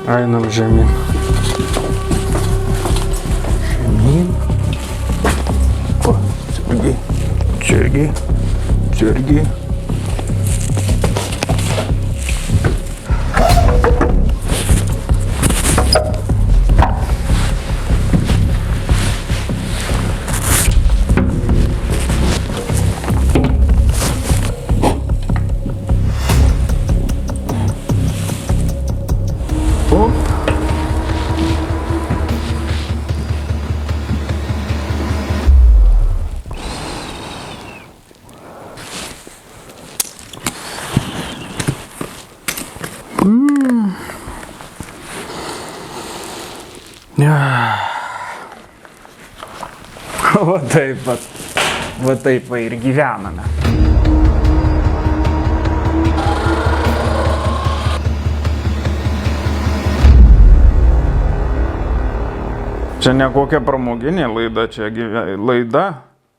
Einam žemyn. Žemyn. O, Atsargiai. Va taip va ir gyvename. Čia ne kokia pramoginė laida, čia laida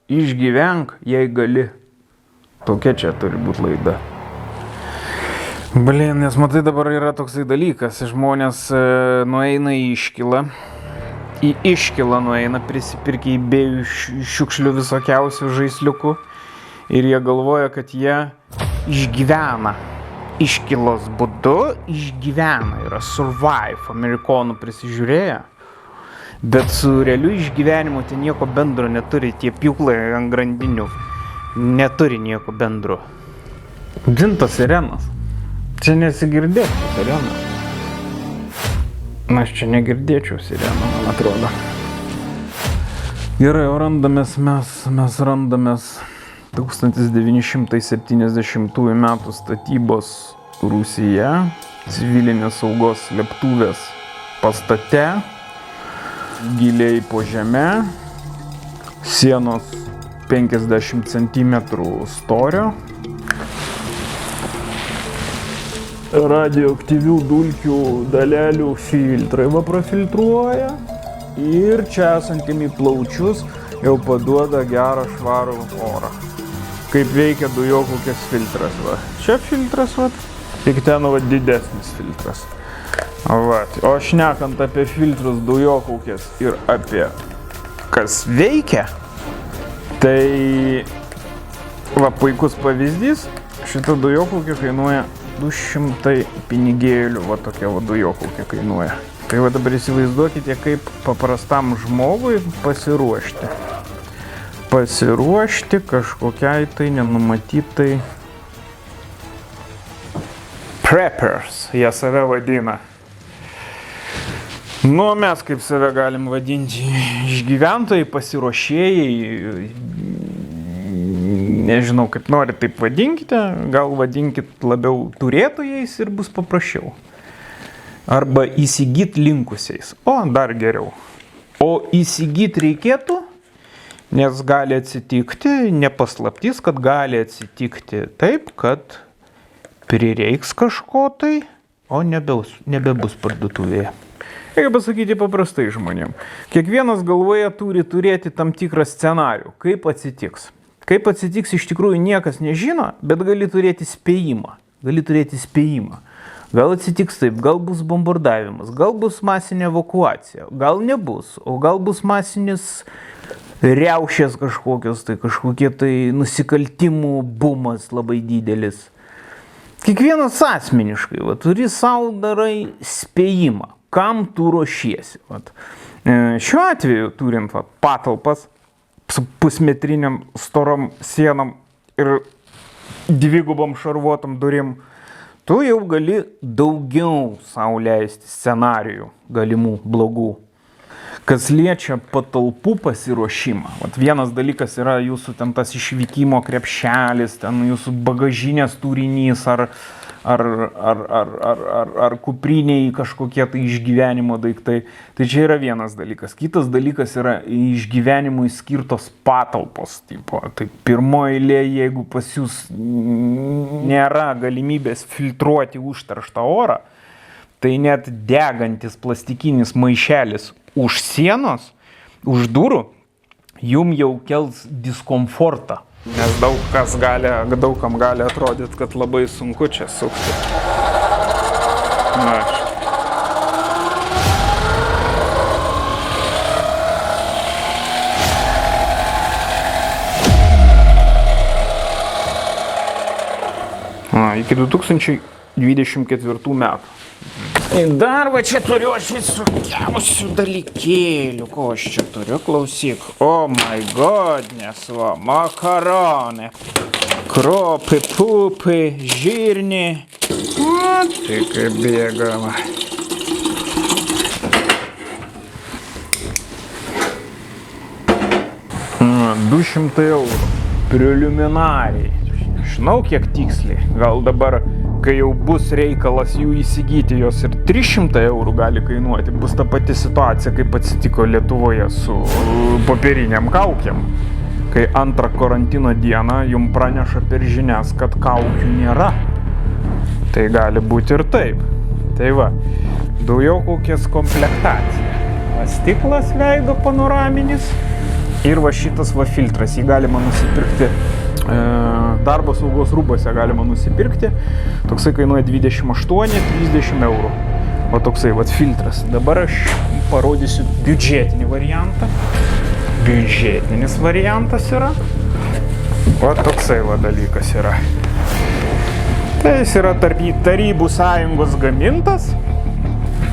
išgyvenk, jei gali. Tokia čia turi būti laida. Blin, nes matai, dabar yra toksai dalykas, žmonės nueina į Iškilą. Į Iškilą nueina, prisipirkia į bėjų šiukšlių visokiausių žaisliukų ir jie galvoja, kad jie išgyvena. Iškilos būdu išgyvena, yra survive, amerikonų prisižiūrėję, bet su realiu išgyvenimu tai nieko bendro neturi, tie pjūklai ant grandinių neturi nieko bendro. Džintas sirenas, čia nesigirdėtų sirenas. Na, aš čia negirdėčiau sireną, man atrodo. Gerai, o randamės mes randamės 1970 metų statybos Rūsyje, civilinės saugos slėptuvės pastate, giliai po žeme, sienos 50 cm storio. Radioaktyvių dulkių dalelių filtrai va profiltruoja ir čia esantimi plaučius jau paduoda gerą švarų orą. Kaip veikia dujokūkės filtras va. Čia filtras va, tik ten va didesnis filtras. Va. O šnekant apie filtrus dujokūkės ir apie kas veikia, tai va puikus pavyzdys, šita dujokūkė kainuoja 200 pinigėlių, va tokia va dujokūkė kainuoja. Tai va dabar įsivaizduokite, kaip paprastam žmogui pasiruošti. Pasiruošti kažkokiai tai nenumatytai preppers, jie save vadina. Nu, mes kaip save galim vadinti išgyventojai, pasiruošėjai, nežinau, kaip nori, taip vadinkite, gal vadinkit labiau turėtojais ir bus paprasčiau. Arba įsigyt linkusiais, o dar geriau. O įsigyt reikėtų, nes gali atsitikti, nepaslaptys, kad gali atsitikti taip, kad prireiks kažko tai, o nebebus parduotuvėje. Reikia pasakyti paprastai žmonėm. Kiekvienas galvoje turi turėti tam tikrą scenarijų, kaip atsitiks. Kaip atsitiks, iš tikrųjų niekas nežino, bet gali turėti spėjimą. Gal atsitiks taip, gal bus bombardavimas, gal bus masinė evakuacija, gal nebus, o gal bus masinis riaušės kažkokios, tai kažkokie tai nusikaltimų bumas labai didelis. Kiekvienas asmeniškai, va, turi savo darai spėjimą, kam tu ruošiesi. Va. Šiuo atveju turint va, patalpas, su pusmetriniam storom sienom ir dvigubom šarvuotom durim, tu jau gali daugiau sau leisti scenarijų galimų blogų. Kas liečia patalpų pasiruošimą. Vat vienas dalykas yra jūsų ten tas išvykimo krepšelis, ten jūsų bagažinės turinys ar kupriniai kažkokie tai išgyvenimo daiktai. Tai čia yra vienas dalykas. Kitas dalykas yra išgyvenimui skirtos patalpos. Tipo. Tai pirmoje eilėje, jeigu pas jūs nėra galimybės filtruoti užterštą orą, tai net degantis plastikinis maišelis už sienos, už durų, jum jau kels diskomfortą. Nes daugam gali atrodyti, kad labai sunku čia sukti. iki 2024 metų. Ir dar va čia turiu aš visokiausių dalykėlių. Ko aš čia turiu, klausyk. Oh my goodness, va, makaronai. Kropai, pupai, žirniai. O, tai kaip bėgama. 200 eurų. Preliminariai. Žinau, kiek tiksliai. Gal dabar, kai jau bus reikalas jų įsigyti, jos ir 300 eurų gali kainuoti. Bus ta pati situacija, kaip atsitiko Lietuvoje su popieriniam kaukėm. Kai antrą karantino dieną jums praneša per žinias, kad kaukių nėra. Tai gali būti ir taip. Tai va, dujokaukės komplektacija. Stiklas veido panoraminis. Ir va šitas va filtras, jį galima nusipirkti, darbo saugos rūbose galima nusipirkti, toksai kainuoja 28-30 eurų, o toksai va filtras. Dabar aš parodysiu biudžetinį variantą, biudžetinis variantas yra, o toksai va dalykas yra. Tai jis yra Tarybų Sąjungos gamintas,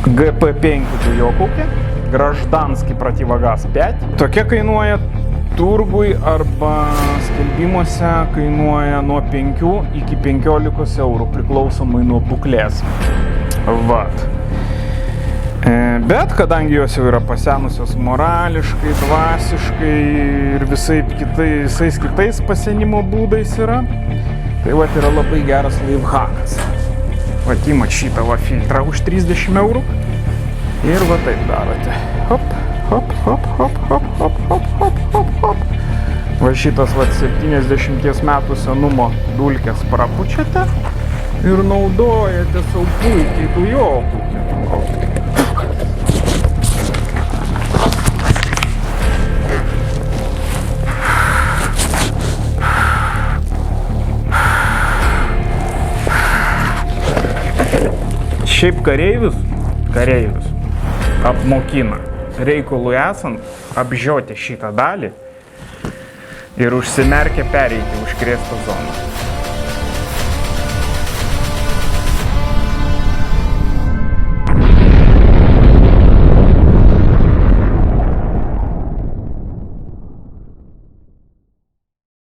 GP5 dujokaukė. Graždanski противогаз 5. Tokia kainuoja turgui arba skelbimuose kainuoja nuo 5 iki 15 eurų priklausomai nuo būklės. Vat. Bet kadangi jos jau yra pasenusios morališkai, dvasiškai ir visais kitais pasenimo būdais yra, tai vat yra labai geras lifhakas. Vat įmat šitą va filtrą už 30 eurų. Ir va taip darote. Hop, hop, hop, hop, hop, hop, hop, hop, hop, hop. Va šitas va 70 metų senumo dulkes prapučiate ir naudojate sau puikiai dujokaukė. Šiaip kareivius apmokina reikalui esant apžioti šitą dalį ir užsimerkę pereiti užkrėstą zoną.